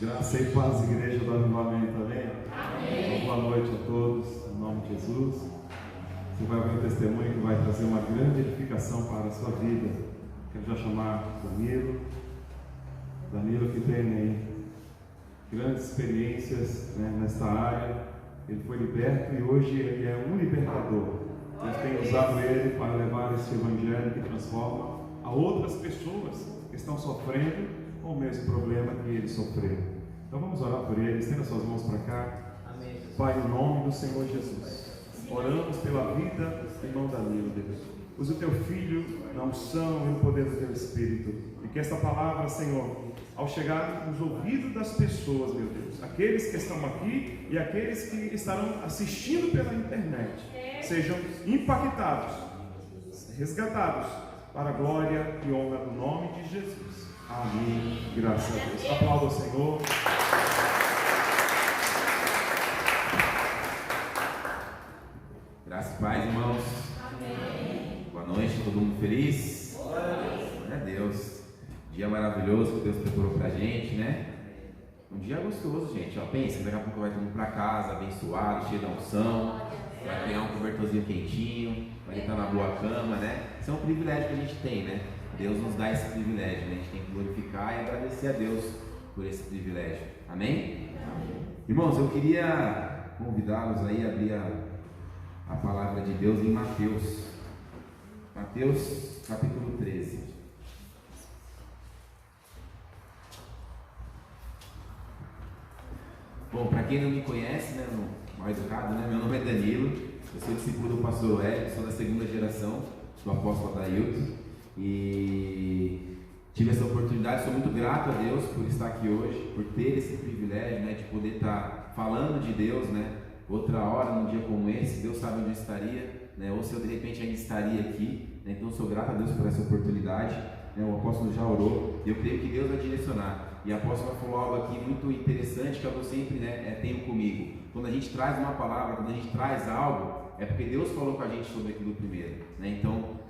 Graça e paz, igreja do Avivamento, amém? Amém. Boa noite a todos, em nome de Jesus. Você vai ver um testemunho que vai trazer uma grande edificação para a sua vida. Quero já chamar Danilo que tem grandes experiências nesta área. Ele foi liberto e hoje ele é um libertador. Deus tem usado ele para levar esse evangelho que transforma a outras pessoas que estão sofrendo com o mesmo problema que ele sofreu. Então vamos orar por ele. Estenda suas mãos para cá. Amém. Pai, em nome do Senhor Jesus, oramos pela vida do irmão Danilo, Deus. Use o teu filho na unção e no poder do teu Espírito, e que esta palavra, Senhor, ao chegar nos ouvidos das pessoas, meu Deus, aqueles que estão aqui e aqueles que estarão assistindo pela internet, sejam impactados, resgatados para a glória e honra do nome de Jesus. Amém. Graças a Deus. Aplauda o Senhor. Graças e paz, irmãos. Amém. Boa noite, todo mundo feliz? Glória a Deus. Dia maravilhoso que Deus preparou pra gente, né? Um dia gostoso, gente. Ó, pensa, daqui a pouco vai todo mundo pra casa, abençoado, cheio da unção. Vai pegar um cobertorzinho quentinho, vai estar na boa cama, né? Isso é um privilégio que a gente tem, né? Deus nos dá esse privilégio, né? A gente tem que glorificar e agradecer a Deus por esse privilégio. Amém? Amém. Irmãos, eu queria convidá-los aí a abrir a palavra de Deus em Mateus. Mateus, capítulo 13. Bom, para quem não me conhece, né, mal educado, né, meu nome é Danilo, eu sou discípulo do pastor Hélio, sou da segunda geração do apóstolo Adailton, e tive essa oportunidade, sou muito grato a Deus por estar aqui hoje, por ter esse privilégio, né, de poder estar falando de Deus, né, outra hora, num dia como esse, Deus sabe onde eu estaria, né, ou se eu de repente ainda estaria aqui, né, então sou grato a Deus por essa oportunidade, né, o apóstolo já orou, e eu creio que Deus vai direcionar. E a apóstola falou algo aqui muito interessante que eu sempre tenho comigo. Quando a gente traz uma palavra, quando a gente traz algo, é porque Deus falou com a gente sobre aquilo primeiro, né? Então,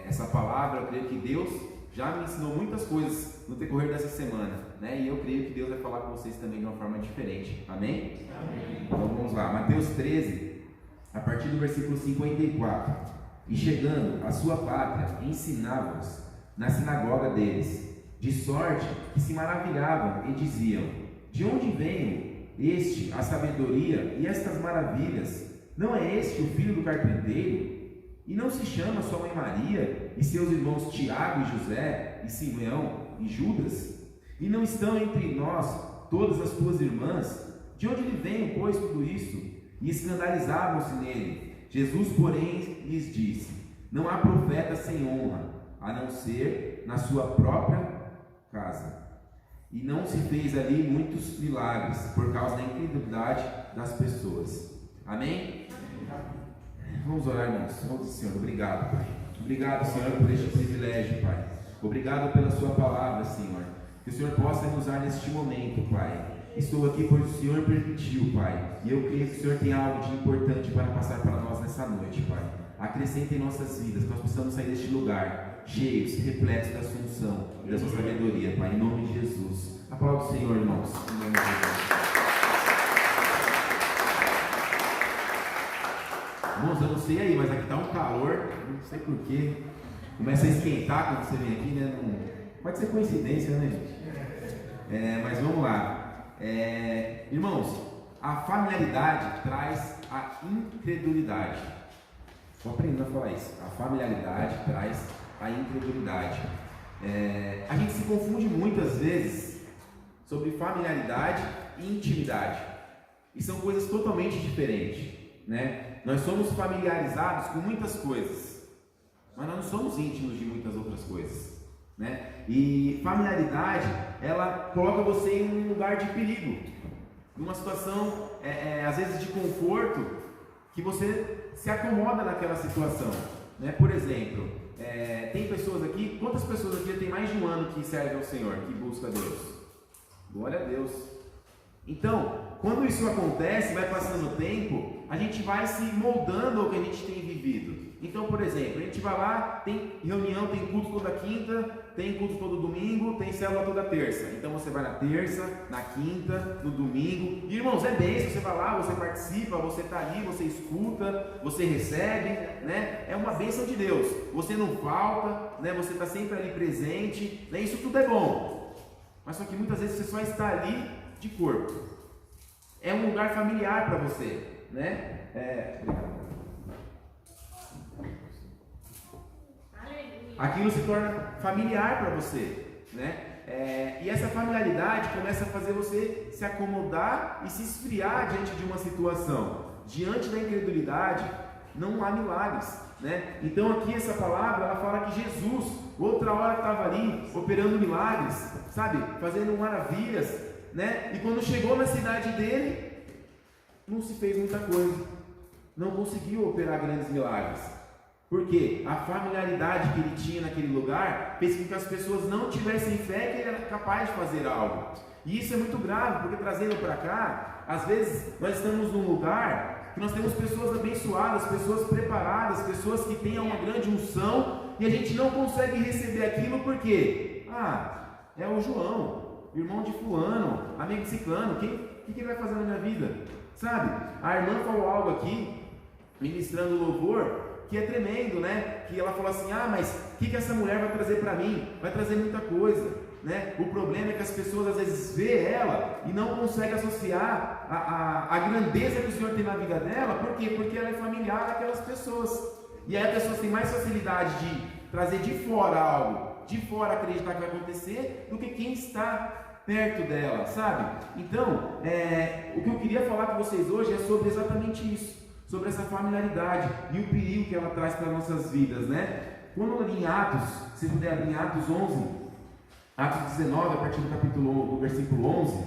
essa palavra, eu creio que Deus já me ensinou muitas coisas no decorrer dessa semana, né? E eu creio que Deus vai falar com vocês também de uma forma diferente. Amém? Amém. Então vamos lá, Mateus 13, a partir do versículo 54. E chegando à sua pátria, ensinava-os na sinagoga deles, de sorte que se maravilhavam e diziam: de onde vem a sabedoria e estas maravilhas? Não é este o filho do carpinteiro? E não se chama sua mãe Maria, e seus irmãos Tiago e José, e Simeão e Judas? E não estão entre nós todas as tuas irmãs? De onde lhe vem, pois, tudo isso? E escandalizavam-se nele. Jesus, porém, lhes disse: não há profeta sem honra, a não ser na sua própria casa. E não se fez ali muitos milagres por causa da incredulidade das pessoas. Amém? Vamos orar, irmãos. Vamos dizer: Senhor, obrigado, Pai. Obrigado, Senhor, por este privilégio, Pai. Obrigado pela sua palavra, Senhor. Que o Senhor possa nos usar neste momento, Pai. Estou aqui porque o Senhor permitiu, Pai. E eu creio que o Senhor tem algo de importante para passar para nós nessa noite, Pai. Acrescenta em nossas vidas, que nós possamos sair deste lugar cheios, repletos da sua unção e da sua sabedoria, Pai, em nome de Jesus. Aplauda o Senhor, irmãos, em nome de Jesus. Irmãos, eu não sei aí, mas aqui está um calor, não sei porquê, começa a esquentar quando você vem aqui, né? Não... Pode ser coincidência, né, gente? Mas vamos lá. Irmãos, a familiaridade traz a incredulidade. Vou aprendendo a falar isso. A familiaridade traz a incredulidade. A gente se confunde muitas vezes sobre familiaridade e intimidade, e são coisas totalmente diferentes, né? Nós somos familiarizados com muitas coisas, mas nós não somos íntimos de muitas outras coisas, né? E familiaridade, ela coloca você em um lugar de perigo, numa situação às vezes de conforto, que você se acomoda naquela situação, né? Por exemplo, tem pessoas aqui, quantas pessoas aqui tem mais de um ano que servem ao Senhor, que busca a Deus? Glória a Deus. Então, quando isso acontece, vai passando o tempo, a gente vai se moldando ao que a gente tem vivido. Então, por exemplo, a gente vai lá, tem reunião, tem culto toda quinta, tem culto todo domingo, tem célula toda terça. Então você vai na terça, na quinta, no domingo. E, irmãos, é bênção, você vai lá, você participa, você está ali, você escuta, você recebe, né? É uma bênção de Deus. Você não falta, né? Você está sempre ali presente, né? Isso tudo é bom. Mas só que muitas vezes você só está ali de corpo. É um lugar familiar para você, né? Obrigado. Aquilo se torna familiar para você, né? E essa familiaridade começa a fazer você se acomodar e se esfriar diante de uma situação. Diante da incredulidade, não há milagres, né? Então aqui essa palavra, ela fala que Jesus, outra hora estava ali, operando milagres, sabe? Fazendo maravilhas, né? E quando chegou na cidade dele, não se fez muita coisa. Não conseguiu operar grandes milagres. Porque a familiaridade que ele tinha naquele lugar fez com que as pessoas não tivessem fé que ele era capaz de fazer algo. E isso é muito grave, porque trazendo para cá, às vezes nós estamos num lugar que nós temos pessoas abençoadas, pessoas preparadas, pessoas que têm uma grande unção, e a gente não consegue receber aquilo porque, é o João, irmão de fulano, amigo de ciclano, o que ele vai fazer na minha vida? Sabe? A irmã falou algo aqui, ministrando louvor, que é tremendo, né? Que ela falou assim, mas o que essa mulher vai trazer para mim? Vai trazer muita coisa, né? O problema é que as pessoas às vezes vê ela e não conseguem associar a grandeza que o Senhor tem na vida dela. Por quê? Porque ela é familiar daquelas pessoas. E aí as pessoas têm mais facilidade de trazer de fora algo, de fora acreditar que vai acontecer, do que quem está perto dela, sabe? Então, o que eu queria falar com vocês hoje é sobre exatamente isso. Sobre essa familiaridade e o perigo que ela traz para as nossas vidas, né? Quando ali em Atos, se puder abrir em Atos 11, Atos 19, a partir do capítulo, do versículo 11,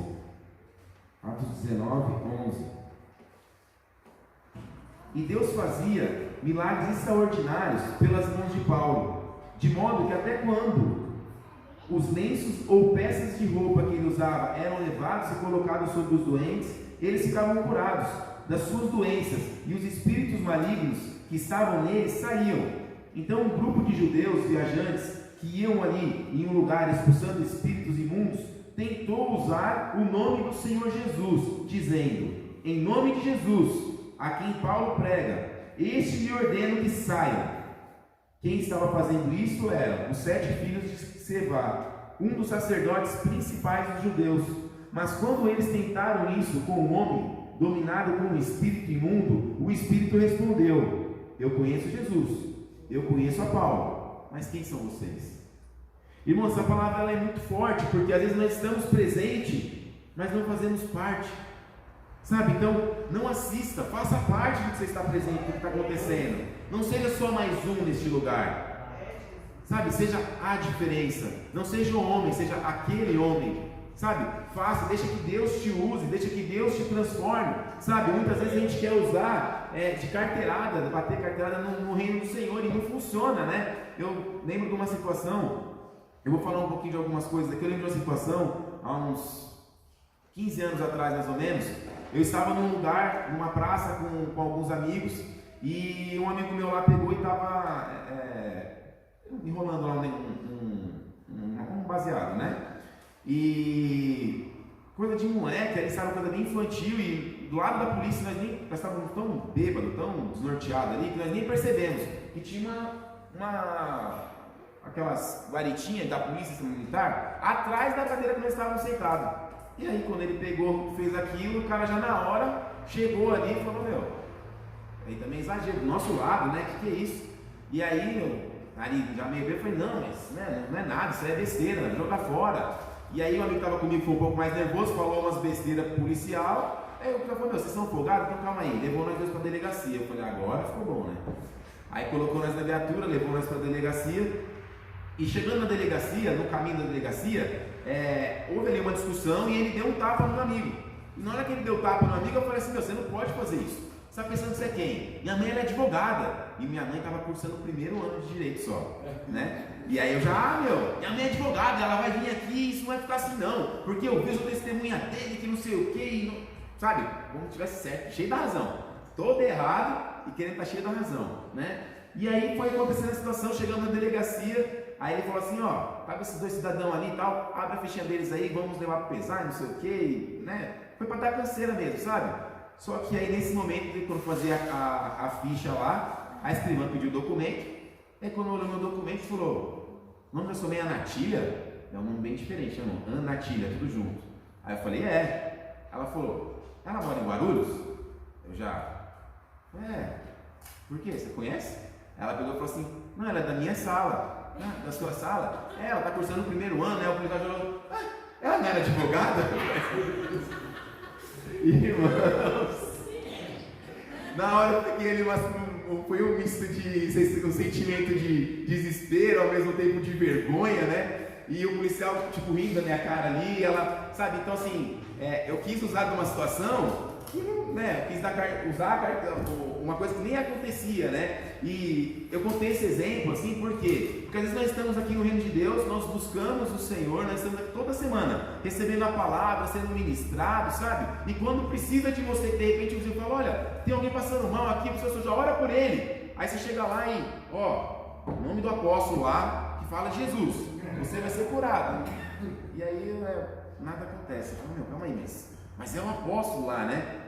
Atos 19, 11. E Deus fazia milagres extraordinários pelas mãos de Paulo, de modo que até quando os lenços ou peças de roupa que ele usava eram levados e colocados sobre os doentes, eles ficavam curados das suas doenças, e os espíritos malignos que estavam neles saíam. Então um grupo de judeus viajantes que iam ali em um lugar expulsando espíritos imundos tentou usar o nome do Senhor Jesus, dizendo: em nome de Jesus, a quem Paulo prega, este lhe ordeno que saiam. Quem estava fazendo isso eram os 7 filhos de Sevá, um dos sacerdotes principais dos judeus. Mas quando eles tentaram isso com um homem dominado por um espírito imundo, o espírito respondeu: eu conheço Jesus, eu conheço a Paulo, mas quem são vocês? Irmãos, essa palavra ela é muito forte, porque às vezes nós estamos presentes, mas não fazemos parte, sabe? Então, não assista, faça parte do que você está presente, do que está acontecendo. Não seja só mais um neste lugar, sabe? Seja a diferença, não seja o homem, seja aquele homem. Sabe, faça, deixa que Deus te use, deixa que Deus te transforme, sabe, muitas vezes a gente quer usar de carteirada, bater carteirada no reino do Senhor e não funciona, né? Eu lembro de uma situação, eu vou falar um pouquinho de algumas coisas aqui. Eu lembro de uma situação, há uns 15 anos atrás mais ou menos, eu estava num lugar, numa praça com alguns amigos, e um amigo meu lá pegou e estava enrolando lá um baseado, né? E coisa de moleque, ali sabe, coisa bem infantil, e do lado da polícia nós estávamos tão bêbados, tão desnorteados ali, que nós nem percebemos que tinha aquelas varetinhas da polícia militar atrás da cadeira que nós estávamos sentados. E aí quando ele pegou, fez aquilo, o cara já na hora chegou ali e falou: aí também exagero, do nosso lado, né, que é isso? E aí ali já meio bem, eu falei: não, mas não é nada, isso é besteira, joga fora. E aí o amigo que estava comigo foi um pouco mais nervoso, falou umas besteiras policial. Aí o cara falou: vocês são folgados? Então calma aí. Levou nós dois para a delegacia. Eu falei: agora ficou bom, né? Aí colocou nós na viatura, levou nós para a delegacia. E chegando na delegacia, no caminho da delegacia, houve ali uma discussão e ele deu um tapa no amigo. E na hora que ele deu tapa no amigo, eu falei assim: você não pode fazer isso. Você está pensando que você é quem? Minha mãe ela é advogada. E minha mãe estava cursando o 1º ano de direito só, né? E aí eu já, minha mãe é advogada, ela vai vir aqui, isso não vai ficar assim não, porque eu vejo a testemunha dele, que não sei o que, sabe? Como se tivesse certo, cheio da razão, todo errado e querendo estar cheio da razão, né? E aí foi acontecendo a situação, chegando na delegacia, aí ele falou assim: tava esses dois cidadãos ali e tal, abre a fichinha deles aí, vamos levar para pesar, não sei o que, né? Foi para dar canseira mesmo, sabe? Só que aí nesse momento, quando fazia a ficha lá, a escrivã pediu o documento, aí quando olhou meu documento, falou, o nome da sua mãe é Anatília? É um nome bem diferente, irmão, Anatília, tudo junto. Aí eu falei, Ela falou, ela mora em Guarulhos? Eu já, por quê? Você conhece? Ela pegou e falou assim, não, ela é da minha sala. Da sua sala? Ela está cursando o primeiro ano, né? O policial falou, ela não era advogada? Irmãos, na hora eu peguei ele, foi um misto de um sentimento de desespero, ao mesmo tempo de vergonha, né? E o policial, tipo, rindo da minha cara ali, ela, sabe? Então, assim, eu quis usar de uma situação que, né, eu quis usar uma coisa que nem acontecia, né? E eu contei esse exemplo, assim, por quê? Porque às vezes nós estamos aqui no reino de Deus, nós buscamos o Senhor, nós estamos aqui toda semana, recebendo a palavra, sendo ministrado, sabe? E quando precisa de você, de repente você fala, olha, tem alguém passando mal aqui, você já ora por ele. Aí você chega lá e, o nome do apóstolo lá, que fala Jesus, você vai ser curado. E aí, nada acontece. Eu falo, calma aí, mas é um apóstolo lá, né?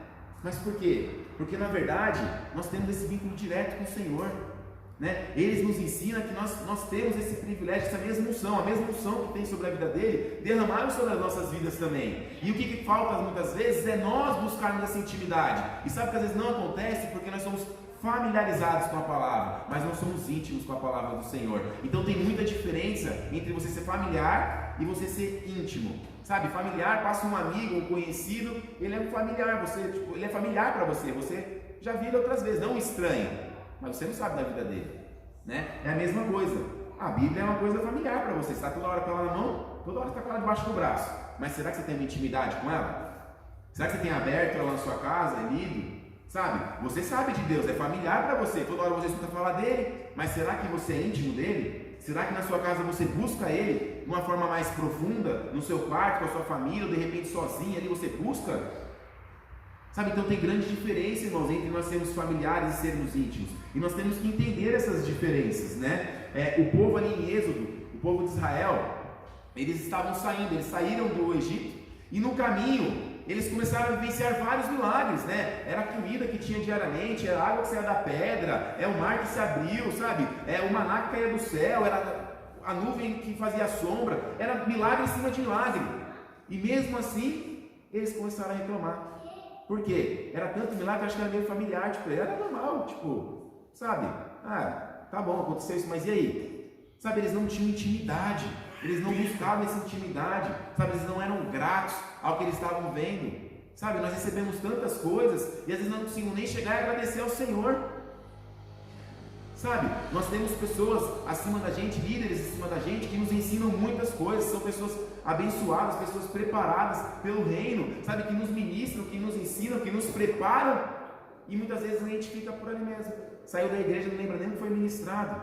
Mas por quê? Porque na verdade nós temos esse vínculo direto com o Senhor, né? Eles nos ensinam que nós temos esse privilégio, essa mesma unção, a mesma unção que tem sobre a vida dele, derramaram sobre as nossas vidas também. E o que falta muitas vezes é nós buscarmos essa intimidade. E sabe que às vezes não acontece porque nós somos familiarizados com a palavra, mas não somos íntimos com a palavra do Senhor. Então tem muita diferença entre você ser familiar e você ser íntimo. Sabe, familiar, passa um amigo, um conhecido, ele é um familiar, ele é familiar para você, você já viu outras vezes, não um estranho, mas você não sabe da vida dele, né? É a mesma coisa. A Bíblia é uma coisa familiar para você, você está toda hora com ela na mão, toda hora está com ela debaixo do braço, mas será que você tem uma intimidade com ela? Será que você tem aberto ela na sua casa, lido? Sabe, você sabe de Deus, é familiar para você, toda hora você escuta falar dele, mas será que você é íntimo dele? Será que na sua casa você busca ele de uma forma mais profunda, no seu quarto, com a sua família, ou de repente sozinho ali você busca? Sabe, então tem grande diferença, irmãos, entre nós sermos familiares e sermos íntimos, e nós temos que entender essas diferenças, né? O povo ali em Êxodo, o povo de Israel, eles estavam saindo, eles saíram do Egito, e no caminho eles começaram a vivenciar vários milagres, né? Era a comida que tinha diariamente, era a água que saía da pedra, o mar que se abriu, sabe? O maná que caía do céu, era a nuvem que fazia sombra, era milagre em cima de milagre. E mesmo assim, eles começaram a reclamar. Por quê? Era tanto milagre, acho que era meio familiar, tipo, era normal, tipo, sabe? Tá bom, aconteceu isso, mas e aí? Sabe, eles não tinham intimidade. Eles não buscavam essa intimidade, sabe? Eles não eram gratos ao que eles estavam vendo, sabe? Nós recebemos tantas coisas e às vezes não conseguimos nem chegar e agradecer ao Senhor, sabe? Nós temos pessoas acima da gente, líderes acima da gente, que nos ensinam muitas coisas, são pessoas abençoadas, pessoas preparadas pelo reino, sabe? Que nos ministram, que nos ensinam, que nos preparam, e muitas vezes a gente fica por ali mesmo, saiu da igreja, não lembra nem que foi ministrado,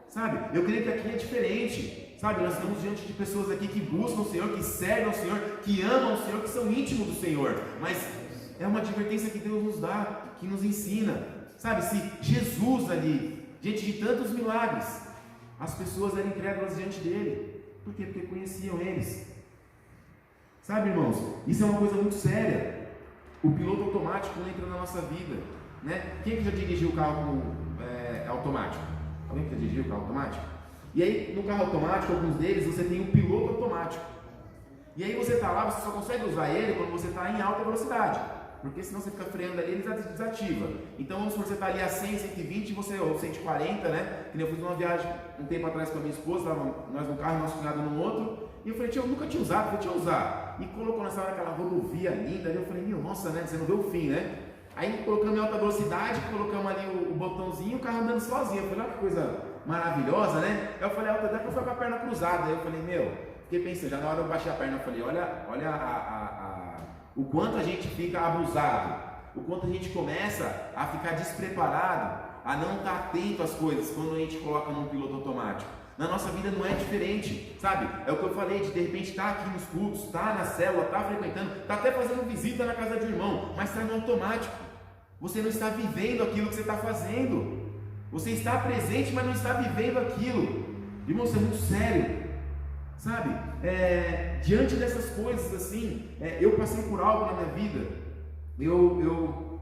sabe? Eu creio que aqui é diferente. Sabe, nós estamos diante de pessoas aqui que buscam o Senhor, que servem ao Senhor, que amam o Senhor, que são íntimos do Senhor. Mas é uma advertência que Deus nos dá, que nos ensina. Sabe, se Jesus ali, diante de tantos milagres, as pessoas eram incrédulas diante dele. Por quê? Porque conheciam eles. Sabe, irmãos, isso é uma coisa muito séria. O piloto automático entra na nossa vida, né? Quem é que já dirigiu o carro automático? Alguém que já dirigiu o carro automático? E aí, no carro automático, alguns deles, você tem um piloto automático. E aí você está lá, você só consegue usar ele quando você está em alta velocidade. Porque senão você fica freando ali, ele desativa. Então, vamos supor que você está ali a 100, 120, ou 140, né? Que eu fiz uma viagem um tempo atrás com a minha esposa, nós num carro, nosso cunhado no outro. E eu falei, eu nunca tinha usado, deixa eu usar. E colocou nessa hora aquela rodovia linda. Aí eu falei, nossa, né? Você não vê o fim, né? Aí colocamos em alta velocidade, colocamos ali o botãozinho, o carro andando sozinho. Eu falei, olha que coisa maravilhosa, né? Eu falei, até que eu fui com a perna cruzada. Aí eu falei, fiquei pensando, já na hora eu baixei a perna, eu falei, olha o quanto a gente fica abusado, o quanto a gente começa a ficar despreparado, a não estar atento às coisas quando a gente coloca num piloto automático. Na nossa vida não é diferente, sabe? É o que eu falei, de repente estar aqui nos cultos, estar na célula, estar frequentando, estar até fazendo visita na casa de irmão, mas está no automático. Você não está vivendo aquilo que você está fazendo. Você está presente, mas não está vivendo aquilo. Irmão, isso é muito sério. sabe? Diante dessas coisas assim, eu passei por algo na minha vida, eu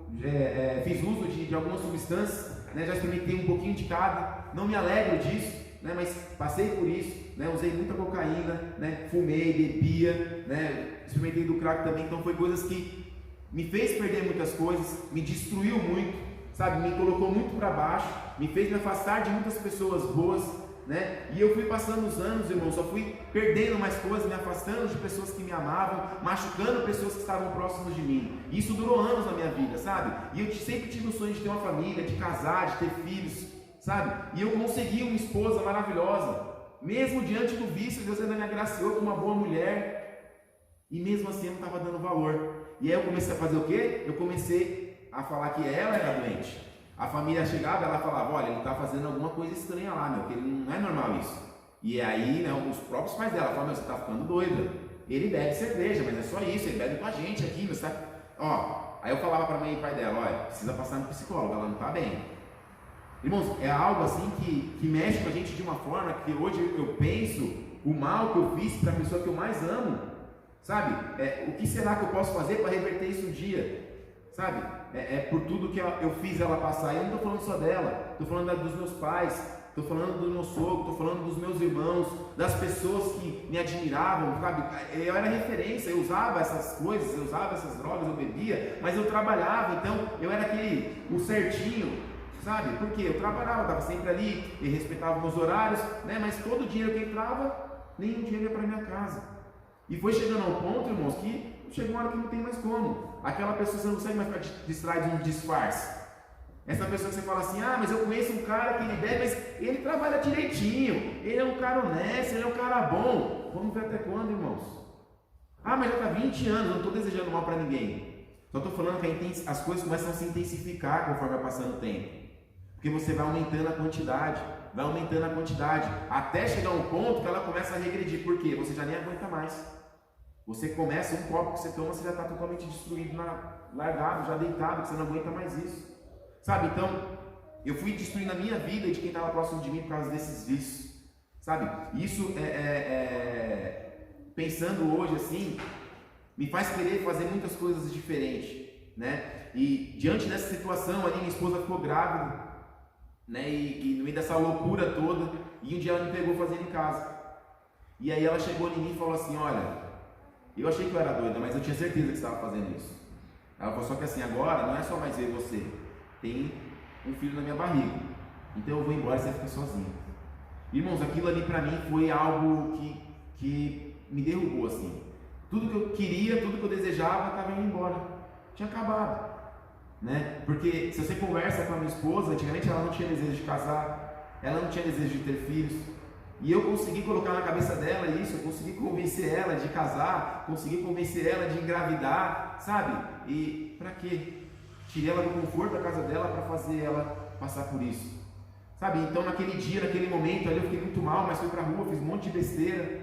fiz uso de algumas substâncias, né? Já experimentei um pouquinho de cada, não me alegro disso, né? Mas passei por isso, né? Usei muita cocaína, né? Fumei, bebia, né? Experimentei do crack também, então foi coisas que me fez perder muitas coisas, me destruiu muito, sabe? Me colocou muito para baixo, me fez me afastar de muitas pessoas boas, né? E eu fui passando os anos, irmão, só fui perdendo mais coisas, me afastando de pessoas que me amavam, machucando pessoas que estavam próximas de mim. E isso durou anos na minha vida, sabe? E eu sempre tive o sonho de ter uma família, de casar, de ter filhos, sabe? E eu consegui uma esposa maravilhosa, mesmo diante do vício. Deus ainda me agraciou com uma boa mulher, e mesmo assim eu não estava dando valor. E aí eu comecei a fazer o quê? Eu comecei a falar que ela era doente. A família chegava, ela falava, olha, ele está fazendo alguma coisa estranha lá, meu, que ele não é normal isso. E aí, né, os próprios pais dela falavam, meu, você está ficando doida. Ele bebe cerveja, mas é só isso, ele bebe com a gente aqui, você tá... Ó, aí eu falava para a mãe e pai dela, olha, precisa passar no psicólogo, ela não está bem. Irmãos, é algo assim que mexe com a gente de uma forma que hoje eu penso o mal que eu fiz para a pessoa que eu mais amo, sabe? O que será que eu posso fazer para reverter isso um dia, sabe? Por tudo que eu fiz ela passar. Eu não estou falando só dela, estou falando dos meus pais, estou falando do meu sogro, estou falando dos meus irmãos, das pessoas que me admiravam, sabe? Eu era referência, eu usava essas coisas, eu usava essas drogas, eu bebia, mas eu trabalhava, então eu era o certinho, sabe? Porque eu trabalhava, estava sempre ali, e respeitava meus horários, né? Mas todo o dinheiro que entrava, nenhum dinheiro ia para minha casa. E foi chegando ao ponto, irmãos, que chega uma hora que não tem mais como. Aquela pessoa, você não consegue mais ficar distraído de um disfarce. Essa pessoa que você fala assim, mas eu conheço um cara que ele bebe, mas ele trabalha direitinho, ele é um cara honesto, ele é um cara bom. Vamos ver até quando, irmãos? Mas já está 20 anos, não estou desejando mal para ninguém. Só estou falando que as coisas começam a se intensificar conforme vai passando o tempo. Porque você vai aumentando a quantidade, até chegar a um ponto que ela começa a regredir. Por quê? Você já nem aguenta mais. Você começa, um copo que você toma, você já está totalmente destruído, largado, já deitado, que você não aguenta mais isso. Sabe, então, eu fui destruindo a minha vida e de quem estava próximo de mim por causa desses vícios. Sabe, isso pensando hoje assim, me faz querer fazer muitas coisas diferentes, né? E diante dessa situação ali, minha esposa ficou grávida, né? E no meio dessa loucura toda, e um dia ela me pegou fazendo em casa. E aí ela chegou em mim e falou assim, olha, eu achei que eu era doida, mas eu tinha certeza que você estava fazendo isso. Ela falou, só que assim, agora não é só mais eu e você, tem um filho na minha barriga, então eu vou embora e você fica sozinho. Irmãos, aquilo ali para mim foi algo que me derrubou assim. Tudo que eu queria, tudo que eu desejava estava indo embora, tinha acabado, né? Porque se você conversa com a minha esposa, antigamente ela não tinha desejo de casar, ela não tinha desejo de ter filhos, e eu consegui colocar na cabeça dela isso, eu consegui convencer ela de casar, consegui convencer ela de engravidar, sabe? E para quê? Tirei ela do conforto da casa dela para fazer ela passar por isso, sabe? Então naquele dia, naquele momento ali eu fiquei muito mal, mas fui para a rua, fiz um monte de besteira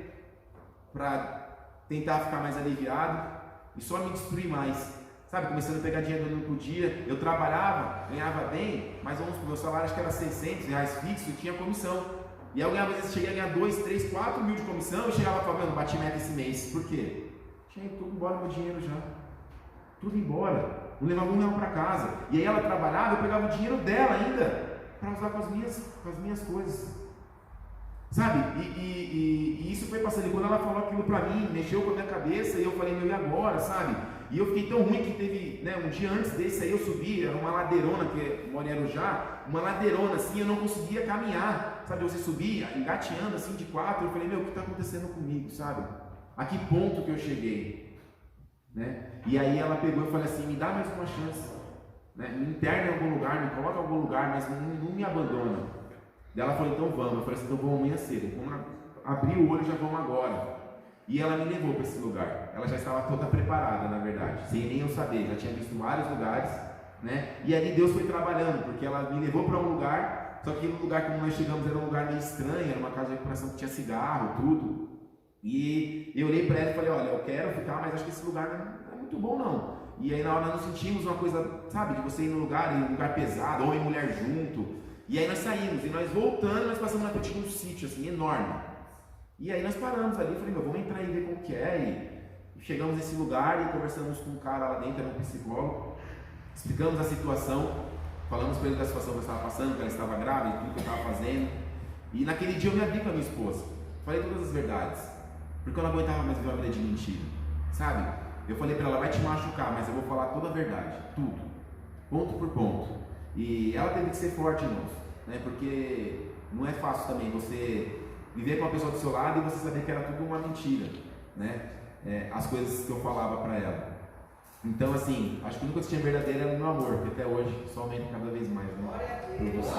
para tentar ficar mais aliviado e só me destruir mais, sabe? Começando a pegar dinheiro no dia, eu trabalhava, ganhava bem, mas meu salário acho que era R$600 fixo e tinha comissão. E eu ganhava, às vezes cheguei a ganhar 2, 3, 4 mil de comissão e chegava falando, bati meta esse mês. Por quê? Tinha tudo embora meu dinheiro já. Tudo embora. Não levava R$1 para casa. E aí ela trabalhava, eu pegava o dinheiro dela ainda para usar com as minhas coisas. Sabe? E isso foi passando. E quando ela falou aquilo para mim, mexeu com a minha cabeça e eu falei, meu, e agora? Sabe? E eu fiquei tão ruim que teve, né, um dia antes desse aí eu subi, era uma ladeirona, que mora em Arujá, uma ladeirona assim, eu não conseguia caminhar, sabe? Você subia, engateando assim de 4, eu falei, meu, o que está acontecendo comigo, sabe? A que ponto que eu cheguei, né? E aí ela pegou e falou assim, me dá mais uma chance, né? Me interna em algum lugar, me coloca em algum lugar, mas não me abandona. Daí ela falou, então vamos. Eu falei assim, então vamos amanhã cedo, vamos abrir o olho e já vamos agora. E ela me levou para esse lugar. Ela já estava toda preparada, na verdade, sem nem eu saber, já tinha visto vários lugares, né? E ali Deus foi trabalhando, porque ela me levou para um lugar, só que o lugar como nós chegamos era um lugar meio estranho, era uma casa de recuperação que tinha cigarro, tudo. E eu olhei para ela e falei, olha, eu quero ficar, mas acho que esse lugar não é muito bom não. E aí na hora nós sentimos uma coisa, sabe, de você ir num lugar pesado, homem e mulher junto. E aí nós saímos, e nós voltando, nós passamos na frente de um sítio assim, enorme. E aí nós paramos ali, falei, vamos entrar aí e ver como que é. E chegamos nesse lugar e conversamos com um cara lá dentro, era um psicólogo, explicamos a situação, falamos para ele da situação que eu estava passando, que ela estava grávida, tudo que eu estava fazendo. E naquele dia eu me abri com a minha esposa, falei todas as verdades, porque eu não aguentava mais viver uma vida de mentira, sabe? Eu falei para ela, vai te machucar, mas eu vou falar toda a verdade, tudo, ponto por ponto. E ela teve que ser forte, irmãos, né? Porque não é fácil também você viver com a pessoa do seu lado e você saber que era tudo uma mentira, né? As coisas que eu falava para ela. Então, assim, acho que a única coisa que tinha verdadeira era o meu amor, que até hoje só aumenta cada vez mais, né? Por você.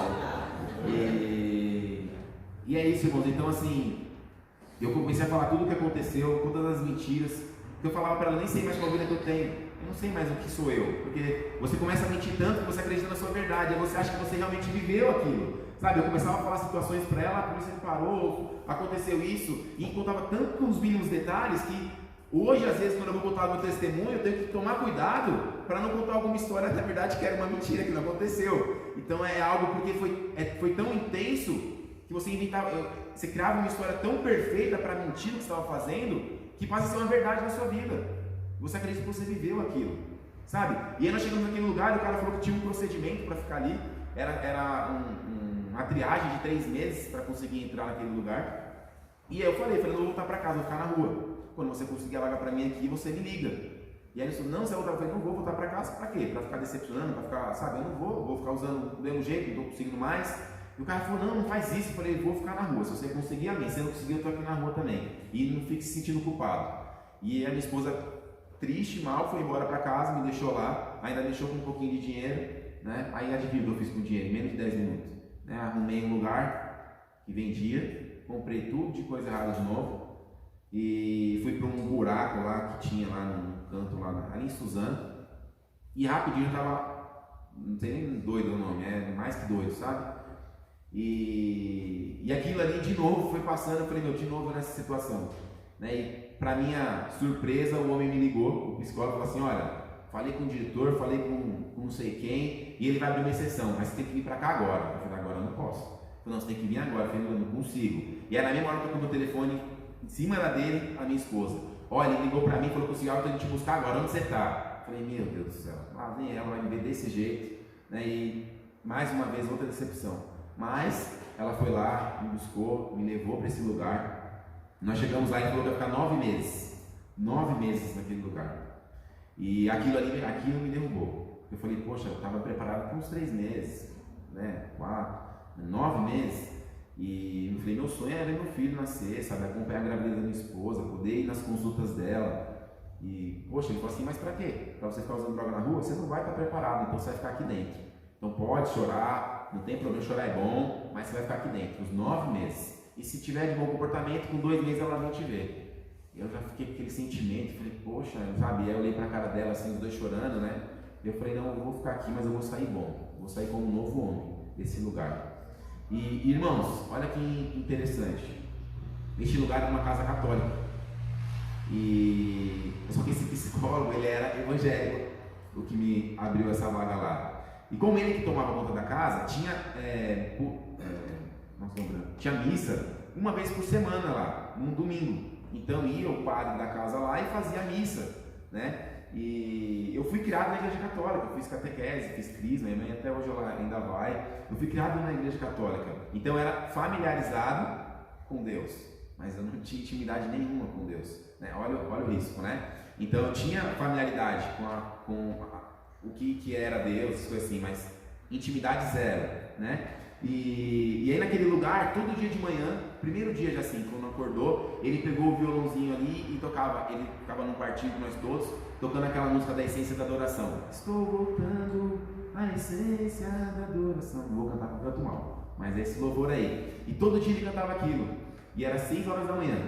E é isso, irmãos. Então, assim, eu comecei a falar tudo o que aconteceu, todas as mentiras que eu falava para ela, nem sei mais qual vida que eu tenho, eu não sei mais o que sou eu, porque você começa a mentir tanto que você acredita na sua verdade, aí você acha que você realmente viveu aquilo, sabe? Eu começava a falar situações para ela, a polícia parou, aconteceu isso, e contava tanto com os mínimos detalhes que hoje, às vezes, quando eu vou contar o meu testemunho, eu tenho que tomar cuidado para não contar alguma história na verdade que era uma mentira, que não aconteceu. Então é algo porque foi tão intenso que você inventava, você criava uma história tão perfeita para mentir o que você estava fazendo, que passa a ser uma verdade na sua vida. Você acredita que você viveu aquilo, sabe? E aí nós chegamos naquele lugar e o cara falou que tinha um procedimento para ficar ali, era uma triagem de 3 meses para conseguir entrar naquele lugar. E aí eu falei, não vou voltar para casa, vou ficar na rua. Quando você conseguir a vaga para mim aqui, você me liga. E aí ele falou, não, você vai voltar. Eu falei, não vou voltar para casa, para quê? Para ficar decepcionando, para ficar, sabe? Eu não vou ficar usando do mesmo jeito, não estou conseguindo mais. E o cara falou, não faz isso. Eu falei, vou ficar na rua, se você conseguir, amém. Se eu não conseguir, eu estou aqui na rua também. E não fique se sentindo culpado. E a minha esposa, triste, mal, foi embora para casa, me deixou lá, ainda deixou com um pouquinho de dinheiro, né? Aí adivinha o que eu fiz com o dinheiro, em menos de 10 minutos. Né? Arrumei um lugar que vendia, comprei tudo de coisa errada de novo. E fui para um buraco lá que tinha lá no canto, lá ali em Suzano. E rapidinho eu tava, não sei nem doido o nome, é mais que doido, sabe? E aquilo ali de novo foi passando, eu falei, de novo nessa situação. Né? E para minha surpresa, o homem me ligou, o psicólogo falou assim, olha, falei com o diretor, falei com não sei quem, e ele vai abrir uma exceção, mas você tem que vir para cá agora. Eu falei, agora eu não posso. Eu falei, não, você tem que vir agora. Eu falei, eu não consigo. E aí na mesma hora que eu tô com o meu telefone em cima da dele, a minha esposa. Olha, ele ligou pra mim, falou que o cigarro tem que te buscar agora, onde você tá? Eu falei, meu Deus do céu, lá vem ela, vai me ver desse jeito, né? E mais uma vez, outra decepção. Mas ela foi lá, me buscou, me levou para esse lugar. Nós chegamos lá e falou que ia ficar 9 meses. 9 meses naquele lugar. E aquilo me derrubou. Eu falei, poxa, eu estava preparado para uns 3 meses, né? 4, 9 meses. E eu falei, meu sonho era ver meu filho nascer, sabe, acompanhar a gravidez da minha esposa, poder ir nas consultas dela. E, poxa, ele falou assim, mas pra quê? Pra você ficar usando droga na rua? Você não vai estar preparado, então você vai ficar aqui dentro. Então pode chorar, não tem problema, chorar é bom, mas você vai ficar aqui dentro, uns 9 meses. E se tiver de bom comportamento, com 2 meses ela vem te ver. Eu já fiquei com aquele sentimento, falei, poxa, sabe, aí eu olhei pra cara dela, assim, os dois chorando, né? E eu falei, não, eu vou ficar aqui, mas eu vou sair bom, vou sair como um novo homem desse lugar. E irmãos, olha que interessante, este lugar é uma casa católica, e só que esse psicólogo, ele era evangélico, o que me abriu essa vaga lá. E como ele que tomava conta da casa, tinha missa uma vez por semana lá, num domingo. Então ia o padre da casa lá e fazia a missa, né? E eu fui criado na igreja católica, eu fiz catequese, fiz crisma, minha mãe até hoje ela ainda vai. Eu fui criado na igreja católica, então eu era familiarizado com Deus, mas eu não tinha intimidade nenhuma com Deus, né? Olha o risco, né? Então eu tinha familiaridade com o que era Deus, isso assim, mas intimidade zero, né? E aí naquele lugar, todo dia de manhã, primeiro dia já assim, quando acordou, ele pegou o violãozinho ali e tocava, ele ficava num partido com nós todos, tocando aquela música da essência da adoração. Estou voltando à essência da adoração. Não vou cantar porque eu canto mal, mas é esse louvor aí. E todo dia ele cantava aquilo, e era 6 horas da manhã.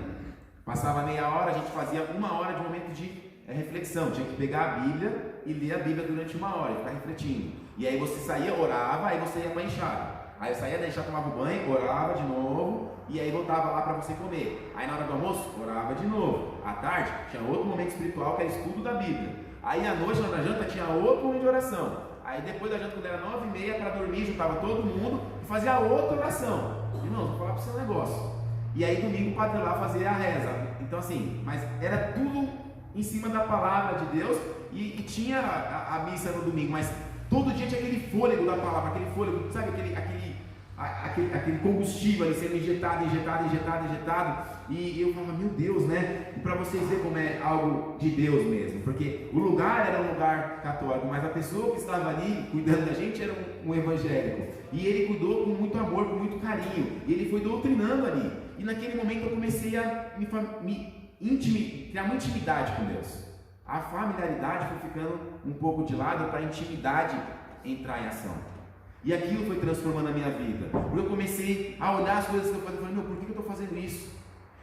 Passava meia hora, a gente fazia 1 hora de momento de reflexão, tinha que pegar a Bíblia e ler a Bíblia durante 1 hora, e ficar refletindo. E aí você saía, orava, aí você ia para a enxada. Aí eu saía da enxada, tomava banho, orava de novo, e aí voltava lá para você comer. Aí na hora do almoço, orava de novo. À tarde, tinha outro momento espiritual que era estudo da Bíblia. Aí à noite, na janta, tinha outro momento de oração. Aí depois da janta, quando era 9h30, para dormir, juntava todo mundo e fazia outra oração. Irmão, vou falar para você um negócio. E aí domingo o padre lá fazia a reza. Então assim, mas era tudo em cima da palavra de Deus, e tinha a missa no domingo, mas todo dia tinha aquele fôlego da palavra, aquele fôlego, sabe, aquele combustível ali sendo injetado, e eu falava, meu Deus, né? E para vocês verem como é algo de Deus mesmo, porque o lugar era um lugar católico, mas a pessoa que estava ali cuidando da gente era um evangélico, e ele cuidou com muito amor, com muito carinho, e ele foi doutrinando ali, e naquele momento eu comecei a criar uma intimidade com Deus. A familiaridade foi ficando um pouco de lado para a intimidade entrar em ação. E aquilo foi transformando a minha vida. Porque eu comecei a olhar as coisas que eu fazia e falei, meu, por que eu estou fazendo isso?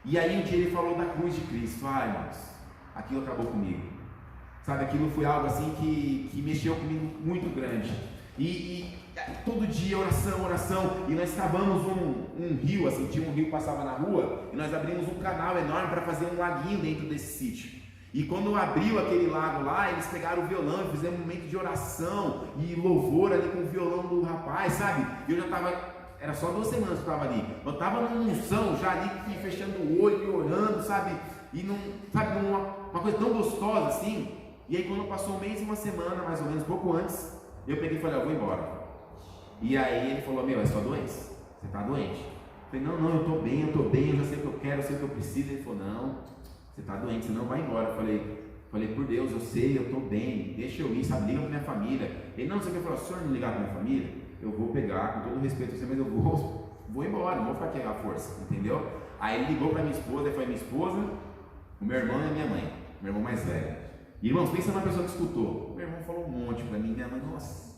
E aí um dia ele falou da cruz de Cristo. Ai, irmãos, aquilo acabou comigo. Sabe, aquilo foi algo assim que mexeu comigo muito grande. E todo dia oração, e nós cavamos um rio, assim, tinha um rio que passava na rua, e nós abrimos um canal enorme para fazer um laguinho dentro desse sítio. E quando abriu aquele lago lá, eles pegaram o violão e fizeram um momento de oração e louvor ali com o violão do rapaz, sabe? E eu já estava, era só 2 semanas que eu estava ali, eu estava numa unção já ali, fechando o olho e orando, sabe? E uma coisa tão gostosa assim. E aí quando passou 1 mês e 1 semana, mais ou menos, pouco antes, eu peguei e falei, eu vou embora. E aí ele falou, meu, é só doença, você está doente? Eu falei, não, eu estou bem, eu já sei o que eu quero, eu sei o que eu preciso. Ele falou, não, você está doente, você não vai embora. Eu falei, por Deus, eu sei, eu estou bem, deixa eu ir, sabe, liga para minha família. Ele, não, você quer falar, se o senhor não ligar para minha família, eu vou pegar, com todo respeito a você, mas eu vou embora, não vou ficar aqui à força, entendeu? Aí ele ligou para minha esposa, foi minha esposa, o meu irmão e a minha mãe, meu irmão mais velho. E, irmãos, pensa numa pessoa que escutou. Meu irmão falou um monte para mim, minha mãe, nossa,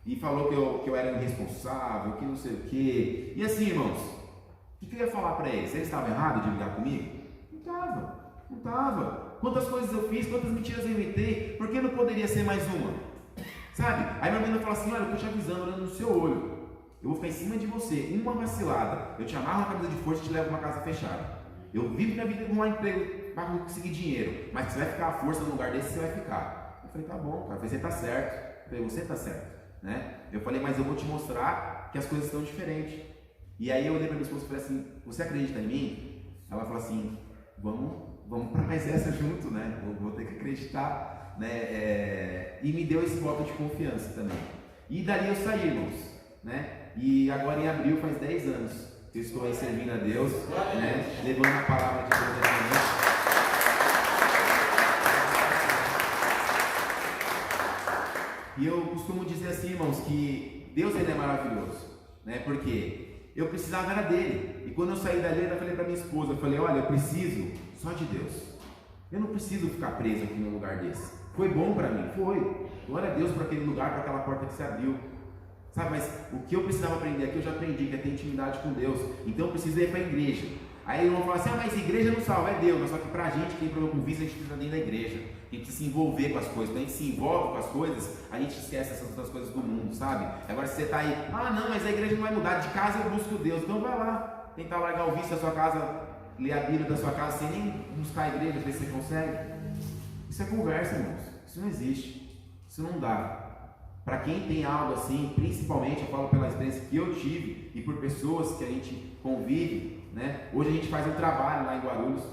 e falou que eu era irresponsável, que não sei o quê. E assim, irmãos, o que eu ia falar para eles? Eles estavam errados de ligar comigo? Não estava. Quantas coisas eu fiz, quantas mentiras eu inventei, por que não poderia ser mais uma? Sabe? Aí minha mãe fala assim, olha, eu estou te avisando, olhando no seu olho, eu vou ficar em cima de você, uma vacilada, eu te amarro na camisa de força e te levo para uma casa fechada. Eu vivo minha vida com um emprego para conseguir dinheiro, mas se você vai ficar à força num lugar desse, você vai ficar. Eu falei, tá bom, cara, você está certo. Eu falei, você está certo, né? Eu falei, mas eu vou te mostrar que as coisas estão diferentes. E aí eu olhei para minha esposa e falei assim, você acredita em mim? Ela falou assim, vamos para mais essa junto, né? Vou ter que acreditar, né? E me deu esse voto de confiança também. E dali eu saí, irmãos, né? E agora em abril faz 10 anos que eu estou aí servindo a Deus, né? Levando a palavra de Deus adiante. E eu costumo dizer assim, irmãos, que Deus ele é maravilhoso, né? Porque eu precisava era dele. E quando eu saí dali, eu falei para minha esposa, eu falei, olha, eu preciso só de Deus. Eu não preciso ficar preso aqui num lugar desse. Foi bom para mim? Foi. Glória a Deus para aquele lugar, para aquela porta que se abriu. Sabe, mas o que eu precisava aprender aqui, eu já aprendi, que é ter intimidade com Deus. Então eu preciso ir para a igreja. Aí eles vão falar assim, mas igreja não salva, é Deus. Mas só que pra gente, quem tem problema com vício, a gente precisa dentro da igreja. A gente precisa se envolver com as coisas. Quando a gente se envolve com as coisas, a gente esquece essas outras coisas do mundo, sabe? Agora se você está aí, não, mas a igreja não vai mudar, de casa eu busco Deus. Então vai lá, tentar largar o vício da sua casa, ler a Bíblia da sua casa sem nem buscar a igreja, ver se você consegue. Isso é conversa, irmãos. Isso não existe. Isso não dá. Para quem tem algo assim, principalmente, eu falo pela experiência que eu tive e por pessoas que a gente convive, né? Hoje a gente faz um trabalho lá em Guarulhos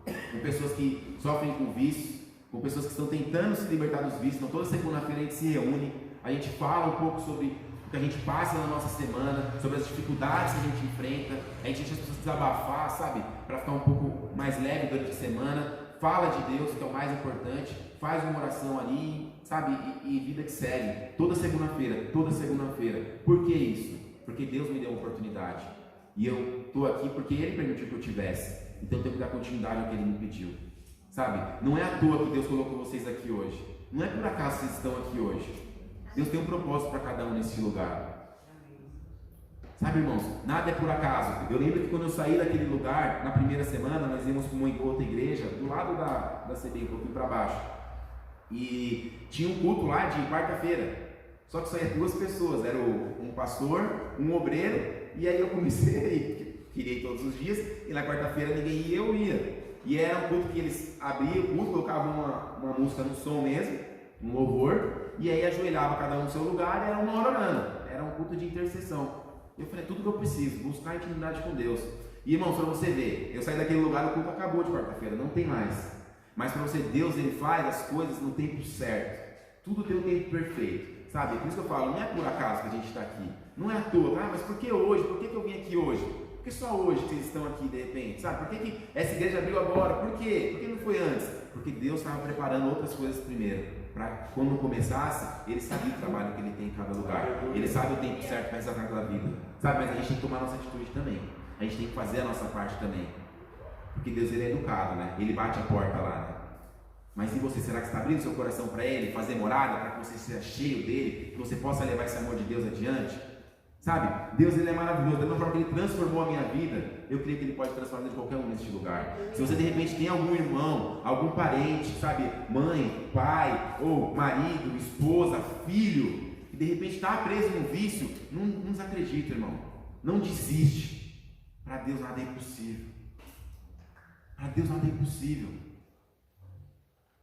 com pessoas que sofrem com vícios, com pessoas que estão tentando se libertar dos vícios. Então toda segunda-feira a gente se reúne, a gente fala um pouco sobre o que a gente passa na nossa semana, sobre as dificuldades que a gente enfrenta, a gente deixa as pessoas desabafar, sabe? Para ficar um pouco mais leve durante a semana, fala de Deus, que é o mais importante, faz uma oração ali, sabe? E vida que segue, toda segunda-feira. Por que isso? Porque Deus me deu uma oportunidade. E eu estou aqui porque Ele permitiu que eu tivesse. Então eu tenho que dar continuidade ao que Ele me pediu. Sabe? Não é à toa que Deus colocou vocês aqui hoje. Não é por acaso vocês estão aqui hoje. Deus tem um propósito para cada um nesse lugar. Sabe, irmãos? Nada é por acaso. Eu lembro que quando eu saí daquele lugar, na primeira semana, nós íamos para uma outra igreja, do lado da CB, um pouquinho para baixo. E tinha um culto lá de quarta-feira. Só que só ia 2 pessoas. Era um pastor, um obreiro. E aí eu comecei, queria ir todos os dias, e na quarta-feira ninguém ia, eu ia. E era um culto que eles abriam o culto, colocavam uma música no som mesmo, um louvor, e aí ajoelhava cada um no seu lugar e era 1 hora orando. Era um culto de intercessão. Eu falei, tudo que eu preciso, buscar intimidade com Deus. E irmãos, para você ver, eu saí daquele lugar, o culto acabou de quarta-feira, não tem mais. Mas para você, Deus, Ele faz as coisas no tempo certo. Tudo tem um tempo perfeito, sabe? Por isso que eu falo, não é por acaso que a gente está aqui. Não é à toa, mas por que hoje? Por que eu vim aqui hoje? Por que só hoje que vocês estão aqui de repente? Sabe? Por que essa igreja abriu agora? Por quê? Por que não foi antes? Porque Deus estava preparando outras coisas primeiro. Para quando começasse, Ele sabia o trabalho que Ele tem em cada lugar. Ele sabe o tempo certo para resgatar cada vida. Sabe? Mas a gente tem que tomar a nossa atitude também. A gente tem que fazer a nossa parte também. Porque Deus, Ele é educado, né? Ele bate a porta lá, né? Mas e você, será que está abrindo seu coração para Ele, fazer morada, para que você seja cheio dEle, que você possa levar esse amor de Deus adiante? Sabe, Deus, Ele é maravilhoso, da mesma forma que Ele transformou a minha vida, eu creio que Ele pode transformar de qualquer um neste lugar. Se você de repente tem algum irmão, algum parente, sabe, mãe, pai, ou marido, esposa, filho, que de repente está preso no vício, não desacredita, irmão, não desiste. Para Deus nada é impossível. Para Deus nada é impossível.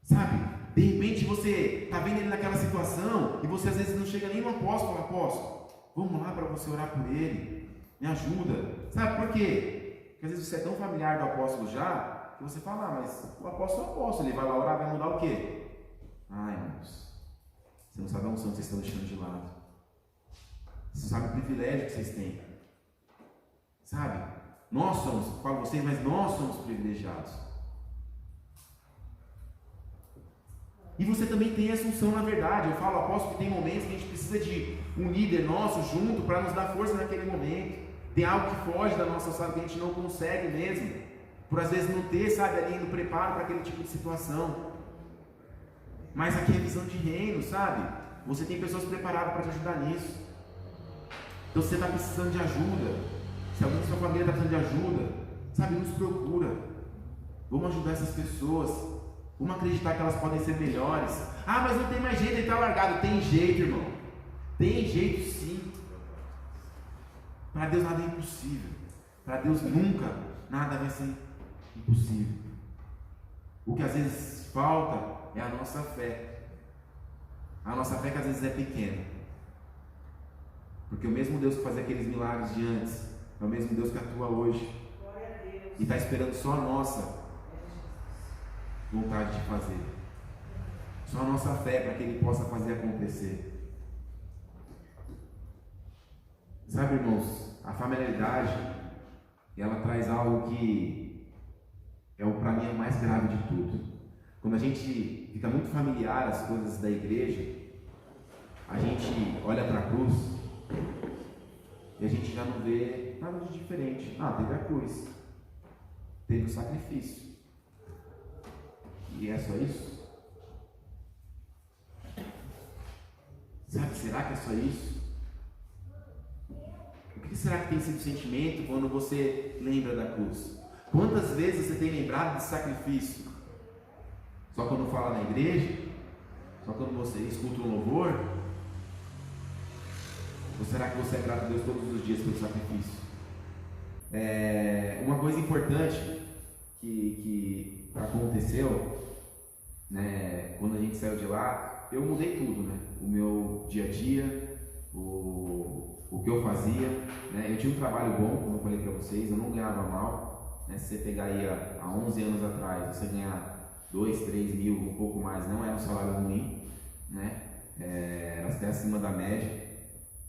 Sabe, de repente você está vendo ele naquela situação e você às vezes não chega nem no apóstolo, vamos lá para você orar por ele, me ajuda. Sabe por quê? Porque às vezes você é tão familiar do apóstolo já, que você fala, mas o apóstolo é o apóstolo, ele vai lá orar, vai mudar o quê? Ai, irmãos, você não sabe a unção que vocês estão deixando de lado. Você sabe o privilégio que vocês têm. Sabe, nós somos, falo vocês, mas nós somos privilegiados. E você também tem essa unção na verdade. Eu falo, apóstolo, que tem momentos que a gente precisa de um líder nosso junto para nos dar força naquele momento. Tem algo que foge da nossa alçada que a gente não consegue mesmo, por às vezes não ter, sabe, ali no preparo para aquele tipo de situação. Mas aqui é visão de reino, sabe? Você tem pessoas preparadas para te ajudar nisso. Então se você está precisando de ajuda, se alguém da sua família está precisando de ajuda, sabe, nos procura. Vamos ajudar essas pessoas. Vamos acreditar que elas podem ser melhores. Ah, mas não tem mais jeito, ele está largado. Tem jeito, irmão. Tem jeito sim. Para Deus nada é impossível. Para Deus nunca nada vai ser impossível. O que às vezes falta é a nossa fé. A nossa fé que às vezes é pequena. Porque o mesmo Deus que fazia aqueles milagres de antes é o mesmo Deus que atua hoje. E está esperando só a nossa vontade de fazer, só a nossa fé para que Ele possa fazer acontecer. Sabe, irmãos, a familiaridade, ela traz algo que para mim é o mais grave de tudo. Quando a gente fica muito familiar às coisas da igreja, a gente olha para a cruz e a gente já não vê nada de diferente. Teve a cruz, teve o sacrifício. E é só isso? Sabe, será que é só isso? O que será que tem sido o sentimento quando você lembra da cruz? Quantas vezes você tem lembrado de sacrifício? Só quando fala na igreja? Só quando você escuta um louvor? Ou será que você é grato a Deus todos os dias pelo sacrifício? Uma coisa importante que aconteceu, né, quando a gente saiu de lá, eu mudei tudo, né? O meu dia a dia, o que eu fazia, né? Eu tinha um trabalho bom, como eu falei para vocês, eu não ganhava mal, né? Se você pegar aí há 11 anos atrás, você ganhar 2, 3 mil, um pouco mais, não era um salário ruim, né? Era até acima da média.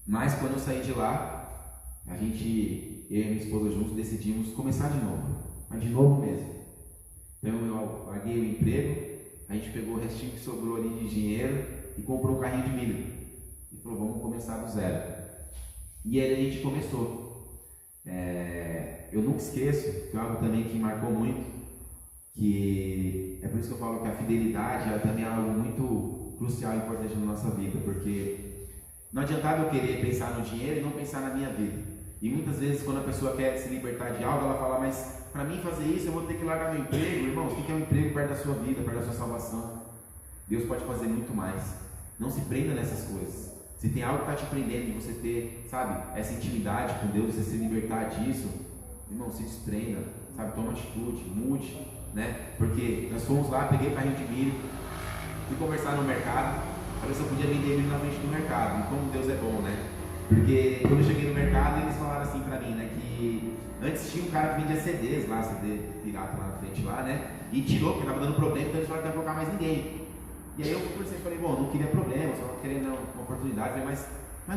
Mas quando eu saí de lá, eu e minha esposa juntos decidimos começar de novo, mas de novo mesmo. Então eu larguei o emprego, a gente pegou o restinho que sobrou ali de dinheiro e comprou um carrinho de milho. E falou, vamos começar do zero. E aí a gente começou. Eu nunca esqueço, que é algo também que marcou muito, que é por isso que eu falo que a fidelidade ela também é algo muito crucial e importante na nossa vida, porque não adiantava eu querer pensar no dinheiro e não pensar na minha vida. E muitas vezes quando a pessoa quer se libertar de algo, ela fala, mas para mim fazer isso eu vou ter que largar meu emprego. Irmãos, o que é um emprego perto da sua vida, perto da sua salvação? Deus pode fazer muito mais. Não se prenda nessas coisas. Se tem algo que está te prendendo e você ter, sabe, essa intimidade com Deus, você se libertar disso, irmão, se desprenda, sabe, toma atitude, mude, né? Porque nós fomos lá, peguei o carrinho de milho, fui conversar no mercado, para ver se eu podia vender milho na frente do mercado. E como Deus é bom, né? Porque quando eu cheguei no mercado, eles falaram assim pra mim, né, que antes tinha um cara que vendia CDs lá, CD pirata lá na frente lá, né, e tirou porque tava dando problema, então eles falaram que não ia colocar mais ninguém. E aí eu conversei e falei, bom, não queria problema, só querendo uma oportunidade, falei, mas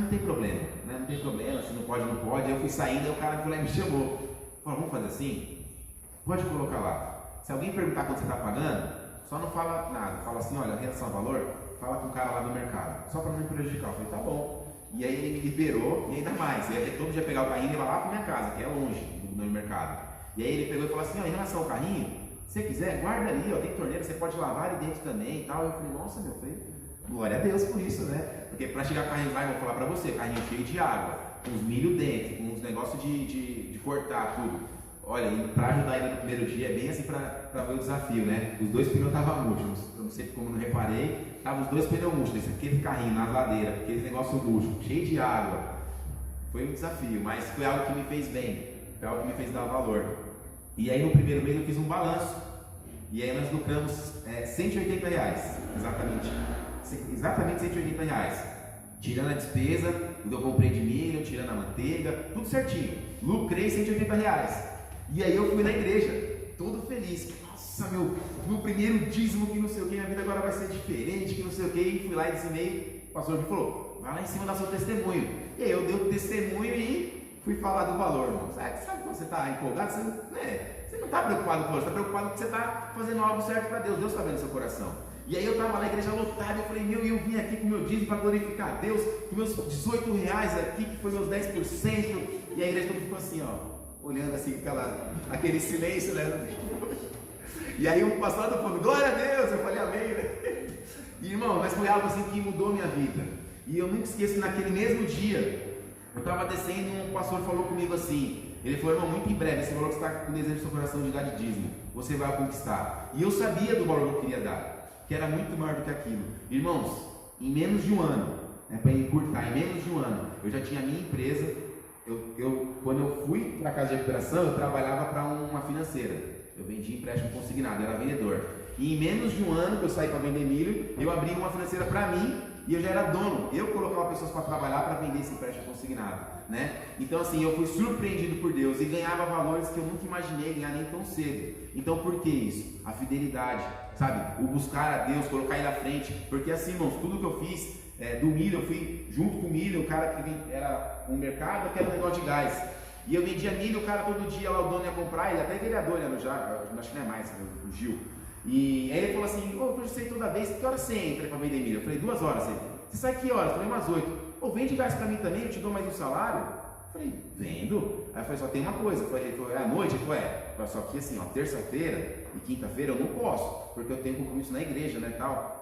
não tem problema, né, não tem problema, se não pode, não pode. Aí eu fui saindo, aí o cara foi lá e me chamou, falou, vamos fazer assim? Pode colocar lá. Se alguém perguntar quanto você está pagando, só não fala nada, fala assim, olha, relação ao valor, fala com o cara lá do mercado, só para não me prejudicar. Eu falei, tá bom. E aí ele me liberou, e ainda mais, eu ia todo dia pegar o carrinho e levar lá para minha casa, que é longe do mercado. E aí ele pegou e falou assim, ó, em relação ao carrinho, se você quiser, guarda ali, ó, tem torneira, você pode lavar ali dentro também e tal. Eu falei, nossa, meu filho, glória a Deus por isso, né? Porque para chegar carrinho lá, eu vou falar para você, carrinho cheio de água, com uns milho dentro, com uns negócios de cortar tudo. Olha, e para ajudar ele no primeiro dia, é bem assim para ver o desafio, né? Os dois pneus estavam murchos, eu não sei como não reparei, estavam os dois pneus murchos, aquele carrinho na ladeira, aquele negócio murcho, cheio de água. Foi um desafio, mas foi algo que me fez bem, foi algo que me fez dar valor. E aí no primeiro mês eu fiz um balanço, e aí nós lucramos R$180, exatamente R$180, tirando a despesa, o que eu comprei de milho, tirando a manteiga, tudo certinho, lucrei R$180. E aí eu fui na igreja, todo feliz, nossa, meu primeiro dízimo, que não sei o que, minha vida agora vai ser diferente, que não sei o que, e fui lá e ensinei, o pastor me falou, vai lá em cima dar seu testemunho. E aí eu dei o testemunho e fui falar do valor, irmão. Sabe quando você está empolgado, você não está preocupado com o valor, você está preocupado que você está fazendo algo certo para Deus, Deus está vendo seu coração. E aí eu estava na igreja lotada, eu falei, eu vim aqui com o meu dízimo para glorificar a Deus, com meus R$18 aqui, que foi meus 10%, e a igreja toda ficou assim, ó, olhando assim, aquele silêncio, né? E aí o pastor estava falando, glória a Deus, eu falei amém, né? E irmão, mas foi algo assim que mudou minha vida. E eu nunca esqueço, naquele mesmo dia, eu estava descendo e um pastor falou comigo assim, ele falou, irmão, muito em breve, esse valor que você está com desejo no seu coração de dar de dízimo, você vai conquistar. E eu sabia do valor que eu queria dar, que era muito maior do que aquilo. Irmãos, em menos de um ano, para encurtar, em menos de um ano, eu já tinha a minha empresa. Quando eu fui para a casa de recuperação, eu trabalhava para uma financeira. Eu vendia empréstimo consignado, eu era vendedor. E em menos de um ano que eu saí para vender milho, eu abri uma financeira para mim e eu já era dono. Eu colocava pessoas para trabalhar para vender esse empréstimo consignado, né? Então assim, eu fui surpreendido por Deus e ganhava valores que eu nunca imaginei ganhar nem tão cedo. Então por que isso? A fidelidade, sabe? O buscar a Deus, colocar Ele à frente. Porque assim, irmãos, tudo que eu fiz do milho, eu fui junto com o milho, o cara que era um mercado, que era um negócio de gás. E eu vendia milho, o cara todo dia lá, o dono ia comprar, ele até vereador, né, acho que não é mais, o Gil. E aí ele falou assim, eu sei toda vez, que hora você entra para vender milho? Eu falei, 2 horas. Você sai que horas? Eu falei, umas 8. Vende gás para mim também, eu te dou mais um salário? Eu falei, vendo. Aí eu falei, só tem uma coisa. Ele falou, é à noite? Eu falei, só que assim, terça-feira e quinta-feira eu não posso, porque eu tenho compromisso na igreja, né, tal.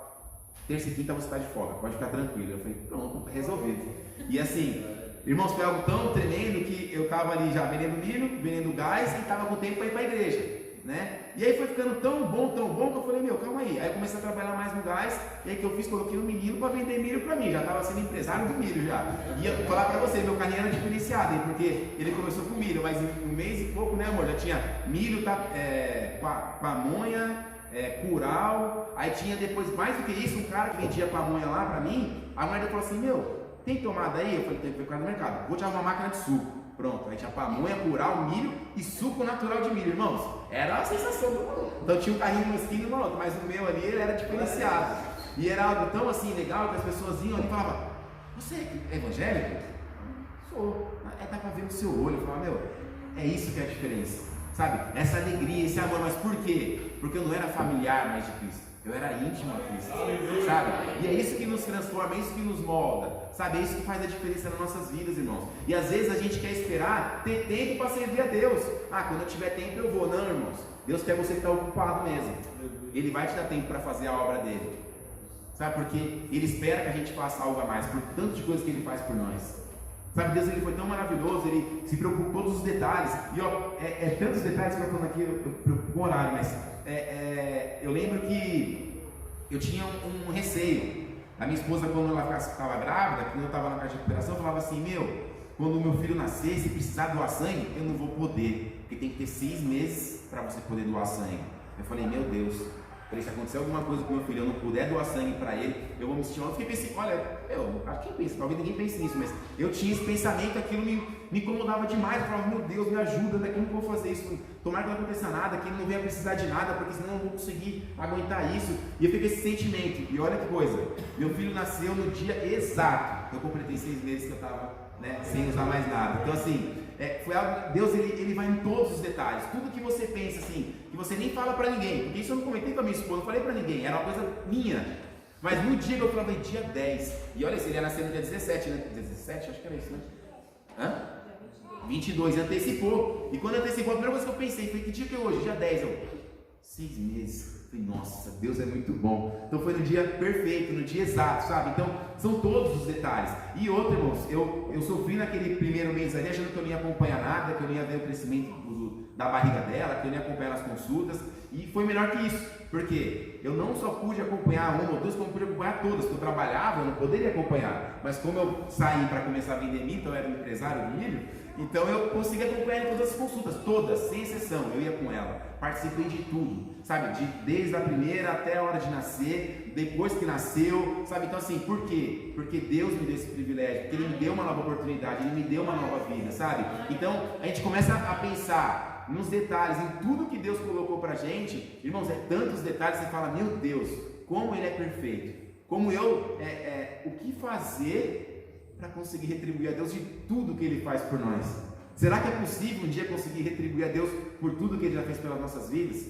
Terça e quinta você está de folga, pode ficar tranquilo. Eu falei, pronto, resolvido. E assim, irmãos, foi algo tão tremendo que eu estava ali já vendendo milho, vendendo gás e estava com tempo para ir para a igreja, né? E aí foi ficando tão bom que eu falei, calma aí. Aí eu comecei a trabalhar mais no gás, e aí que eu fiz, coloquei um menino para vender milho para mim, já estava sendo empresário do milho já. E eu vou falar para você, meu carrinho era diferenciado, hein? Porque ele começou com milho, mas em um mês e pouco, né, amor? Já tinha milho, pamonha, curau, aí tinha depois, mais do que isso, um cara que vendia pamonha lá pra mim. A mulher falou assim, tem tomada aí? Eu falei, tem que ficar no mercado, vou te arrumar uma máquina de suco. Pronto, aí tinha pamonha, curau, milho e suco natural de milho, irmãos, era a sensação do maluco. Então tinha um carrinho no esquina e no outro, mas o meu ali, ele era diferenciado, e era algo tão assim, legal, que as pessoas iam ali e falavam, você é evangélico? Sou. Dá pra ver no seu olho. Eu falava, é isso que é a diferença, sabe? Essa alegria, esse amor. Mas por quê? Porque eu não era familiar mais de Cristo, eu era íntimo a Cristo, sabe? E é isso que nos transforma, é isso que nos molda, sabe? É isso que faz a diferença nas nossas vidas, irmãos. E às vezes a gente quer esperar ter tempo para servir a Deus. Quando eu tiver tempo eu vou. Não, irmãos, Deus quer você estar ocupado mesmo. Ele vai te dar tempo para fazer a obra dele, sabe? Porque Ele espera que a gente faça algo a mais, por tanto de coisas que Ele faz por nós. Sabe, Deus, Ele foi tão maravilhoso, Ele se preocupa com todos os detalhes. E tantos detalhes que eu estou falando aqui, eu preocupo com o horário, mas eu lembro que eu tinha um receio. A minha esposa, quando ela estava grávida, quando eu estava na casa de recuperação, falava assim, quando o meu filho nascer, se precisar doar sangue, eu não vou poder, porque tem que ter 6 meses para você poder doar sangue. Eu falei, meu Deus, se acontecer alguma coisa com meu filho, eu não puder doar sangue para ele, eu vou me sentir mal. Eu fiquei pensando, olha, quem pensa? Talvez ninguém pense nisso, mas eu tinha esse pensamento, aquilo me incomodava demais. Eu falava, meu Deus, me ajuda, né? Como que eu vou fazer isso? Tomara que não aconteça nada, que ele não venha precisar de nada, porque senão eu não vou conseguir aguentar isso. E eu fiquei com esse sentimento. E olha que coisa, meu filho nasceu no dia exato. Eu completei 6 meses que eu estava, né, sem usar mais nada. Então assim, foi algo, Deus ele vai em todos os detalhes. Tudo que você pensa assim, que você nem fala para ninguém, porque isso eu não comentei com a minha esposa, não falei para ninguém, era uma coisa minha. Mas no dia que eu falei, dia 10, e olha, se ele ia nascer no dia 17, né? 17, acho que era isso, né? Hã? 22, antecipou. E quando antecipou, a primeira coisa que eu pensei foi, que dia que é hoje? Dia 10, 6 meses. Falei, nossa, Deus é muito bom. Então foi no dia perfeito, no dia exato, sabe? Então são todos os detalhes. E outro, irmãos, eu sofri naquele primeiro mês ali, achando que eu não ia acompanhar nada, que eu não ia ver o crescimento da barriga dela, que eu não ia acompanhar nas consultas. E foi melhor que isso, porque eu não só pude acompanhar uma ou duas, como pude acompanhar todas, porque eu trabalhava, eu não poderia acompanhar. Mas como eu saí para começar a vender milho, então eu era um empresário de milho, então eu consegui acompanhar em todas as consultas, todas, sem exceção, eu ia com ela, participei de tudo, sabe, desde a primeira até a hora de nascer, depois que nasceu, sabe, então assim, por quê? Porque Deus me deu esse privilégio, porque Ele me deu uma nova oportunidade, Ele me deu uma nova vida, sabe, então a gente começa a pensar nos detalhes, em tudo que Deus colocou pra gente, irmãos, tantos detalhes, você fala, meu Deus, como Ele é perfeito, como o que fazer para conseguir retribuir a Deus de tudo que Ele faz por nós? Será que é possível um dia conseguir retribuir a Deus por tudo que Ele já fez pelas nossas vidas?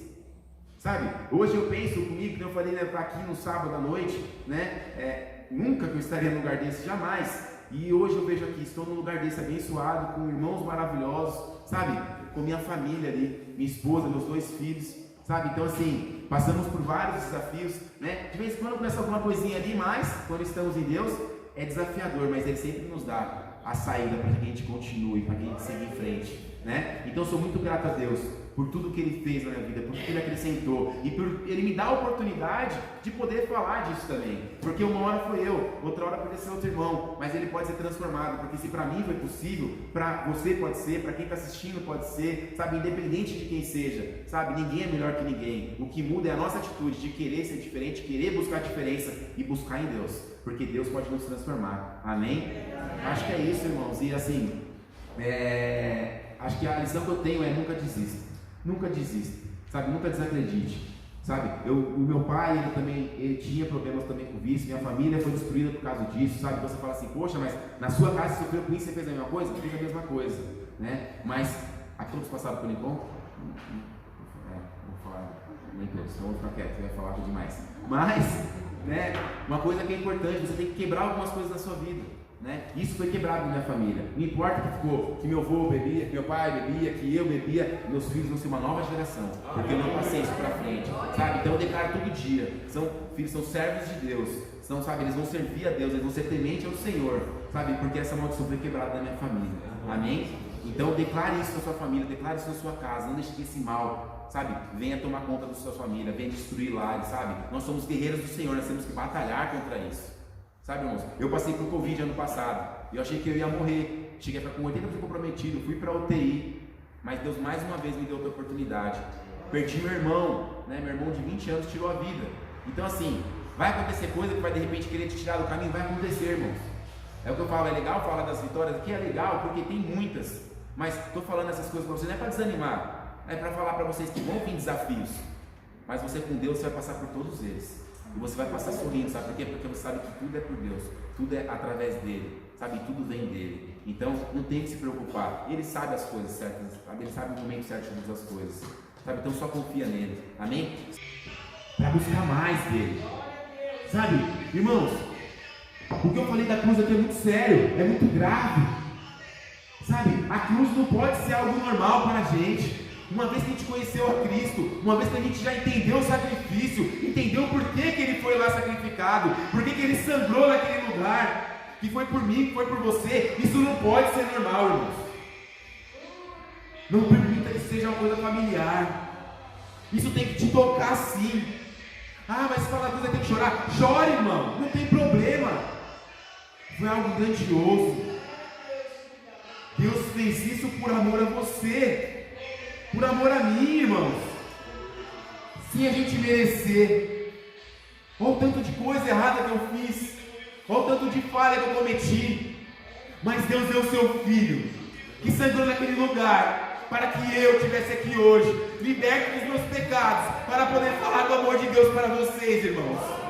Sabe, hoje eu penso comigo, que eu falei, né, aqui no sábado à noite, né, nunca que eu estaria num lugar desse, jamais, e hoje eu vejo aqui, estou num lugar desse abençoado, com irmãos maravilhosos, sabe, com minha família ali, minha esposa, meus 2 filhos, sabe, então assim, passamos por vários desafios, né, de vez em quando começa alguma coisinha ali, mas quando estamos em Deus, é desafiador, mas Ele sempre nos dá a saída para que a gente continue, para que a gente siga em frente, né? Então eu sou muito grato a Deus por tudo que Ele fez na minha vida, por tudo que Ele acrescentou, e por Ele me dar a oportunidade de poder falar disso também, porque uma hora foi eu, outra hora pode ser outro irmão, mas ele pode ser transformado, porque se para mim foi possível, para você pode ser, para quem está assistindo pode ser, sabe, independente de quem seja, sabe, ninguém é melhor que ninguém, o que muda é a nossa atitude de querer ser diferente, querer buscar diferença e buscar em Deus, porque Deus pode nos transformar, amém? Acho que é isso, irmãos, e assim, acho que a lição que eu tenho é nunca desista, sabe, nunca desacredite, sabe, o meu pai, ele tinha problemas também com vício, minha família foi destruída por causa disso, sabe, você fala assim, poxa, mas na sua casa você sofreu com isso, você fez a mesma coisa? Eu fiz a mesma coisa, né, mas aqui todos passaram por encontro? Vou falar, nem todos, então vou ficar quieto, vai falar demais, mas, né, uma coisa que é importante, você tem que quebrar algumas coisas na sua vida, né? Isso foi quebrado na minha família, não importa que ficou, que meu avô bebia, que meu pai bebia, que eu bebia, meus filhos vão ser uma nova geração, porque eu não passei isso para frente, sabe? Então eu declaro todo dia, filhos são servos de Deus, sabe, eles vão servir a Deus, eles vão ser tementes ao Senhor, sabe, porque essa maldição foi quebrada na minha família, amém? Então declare isso na sua família, declare isso na sua casa, não deixe que esse mal, sabe, venha tomar conta da sua família, venha destruir lares, sabe? Nós somos guerreiros do Senhor, nós temos que batalhar contra isso, sabe, irmãos? Eu passei por Covid ano passado, e eu achei que eu ia morrer, cheguei a ficar com 80% comprometido, fui para UTI, mas Deus mais uma vez me deu outra oportunidade, perdi meu irmão, né? Meu irmão de 20 anos tirou a vida, então assim, vai acontecer coisa que vai de repente querer te tirar do caminho, vai acontecer, irmãos, é o que eu falo, é legal falar das vitórias, aqui é legal, porque tem muitas, mas estou falando essas coisas para vocês, não é para desanimar, é para falar para vocês que vão vir desafios, mas você com Deus você vai passar por todos eles, e você vai passar sorrindo, sabe por quê? Porque você sabe que tudo é por Deus, tudo é através dele, sabe? Tudo vem dele, então não tem que se preocupar, ele sabe as coisas certas, sabe? Ele sabe o momento certo de todas as coisas, sabe? Então só confia nele, amém? Para buscar mais dele, sabe? Irmãos, o que eu falei da cruz aqui é muito sério, é muito grave, sabe? A cruz não pode ser algo normal para a gente. Uma vez que a gente conheceu a Cristo, uma vez que a gente já entendeu o sacrifício, entendeu por que ele foi lá sacrificado, por que ele sangrou naquele lugar, que foi por mim, que foi por você, isso não pode ser normal, irmãos. Não permita que seja uma coisa familiar, isso tem que te tocar sim. Ah, mas se falar coisa tem que chorar, chore, irmão, não tem problema, foi algo grandioso, Deus fez isso por amor a você, por amor a mim, irmãos. sem a gente merecer. Olha o tanto de coisa errada que eu fiz, olha o tanto de falha que eu cometi, mas Deus deu o seu Filho, que sangrou naquele lugar, para que eu estivesse aqui hoje, liberto dos meus pecados, para poder falar do amor de Deus para vocês, irmãos.